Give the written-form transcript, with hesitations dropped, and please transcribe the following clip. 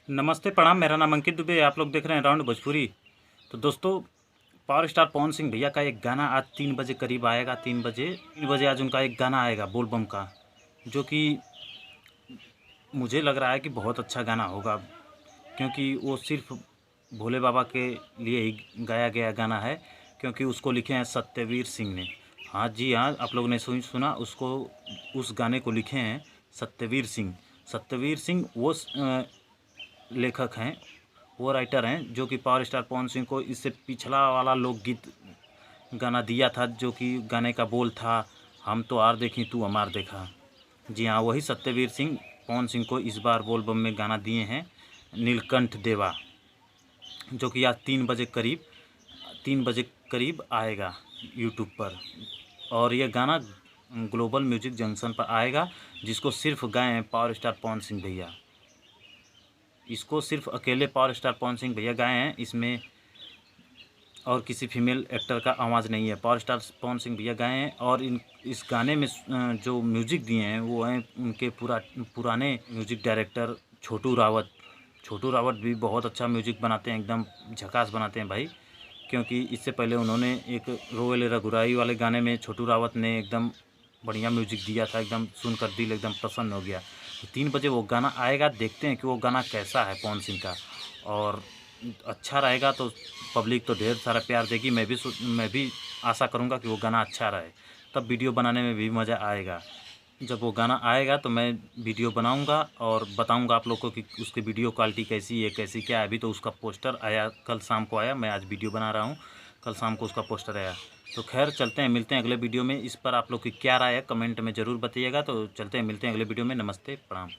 नमस्ते प्रणाम। मेरा नाम अंकित दुबे। आप लोग देख रहे हैं राउंड भोजपुरी। तो दोस्तों, पावर स्टार पवन सिंह भैया का एक गाना आज 3 बजे करीब आएगा। 3 बजे आज उनका एक गाना आएगा बोल बम का, जो कि मुझे लग रहा है कि बहुत अच्छा गाना होगा, क्योंकि वो सिर्फ भोले बाबा के लिए ही गाया गया गाना है, क्योंकि उसको लिखे हैं सत्यवीर सिंह ने। हाँ जी हाँ, आप लोगों ने सुना उसको। उस गाने को लिखे हैं सत्यवीर सिंह। सत्यवीर सिंह वो लेखक हैं, वो राइटर हैं जो कि पावर स्टार पवन सिंह को इससे पिछला वाला लोकगीत गाना दिया था, जो कि गाने का बोल था, हम तो आर देखी तू अमार देखा। जी हाँ, वही सत्यवीर सिंह पवन सिंह को इस बार बोल बम में गाना दिए हैं, नीलकंठ देवा, जो कि आज 3 बजे करीब आएगा यूट्यूब पर। और ये गाना ग्लोबल म्यूजिक जंक्शन पर आएगा, जिसको सिर्फ गाए हैं पावर स्टार पवन सिंह भैया। इसको सिर्फ अकेले पावर स्टार पवन सिंह भैया गाए हैं, इसमें और किसी फीमेल एक्टर का आवाज़ नहीं है। पावर स्टार पवन सिंह भैया गाए हैं। और इस गाने में जो म्यूज़िक दिए हैं वो हैं उनके पुराने म्यूज़िक डायरेक्टर छोटू रावत। छोटू रावत भी बहुत अच्छा म्यूज़िक बनाते हैं, एकदम झकास बनाते हैं भाई। क्योंकि इससे पहले उन्होंने एक रोएले रघुराई वाले गाने में छोटू रावत ने एकदम बढ़िया म्यूजिक दिया था, एकदम सुनकर दिल एकदम प्रसन्न हो गया। तो 3 बजे वो गाना आएगा, देखते हैं कि वो गाना कैसा है पवन सिंह का। और अच्छा रहेगा तो पब्लिक तो ढेर सारा प्यार देगी। मैं भी आशा करूँगा कि वो गाना अच्छा रहे, तब वीडियो बनाने में भी मज़ा आएगा। जब वो गाना आएगा तो मैं वीडियो बनाऊंगा और बताऊंगा आप लोग को कि उसकी वीडियो क्वालिटी कैसी है, कैसी क्या है। अभी तो उसका पोस्टर आया, कल शाम को आया, मैं आज वीडियो बना रहा हूँ, कल शाम को उसका पोस्टर आया। तो खैर चलते हैं, मिलते हैं अगले वीडियो में। इस पर आप लोग की क्या राय है कमेंट में ज़रूर बताइएगा। तो चलते हैं, मिलते हैं अगले वीडियो में। नमस्ते प्रणाम।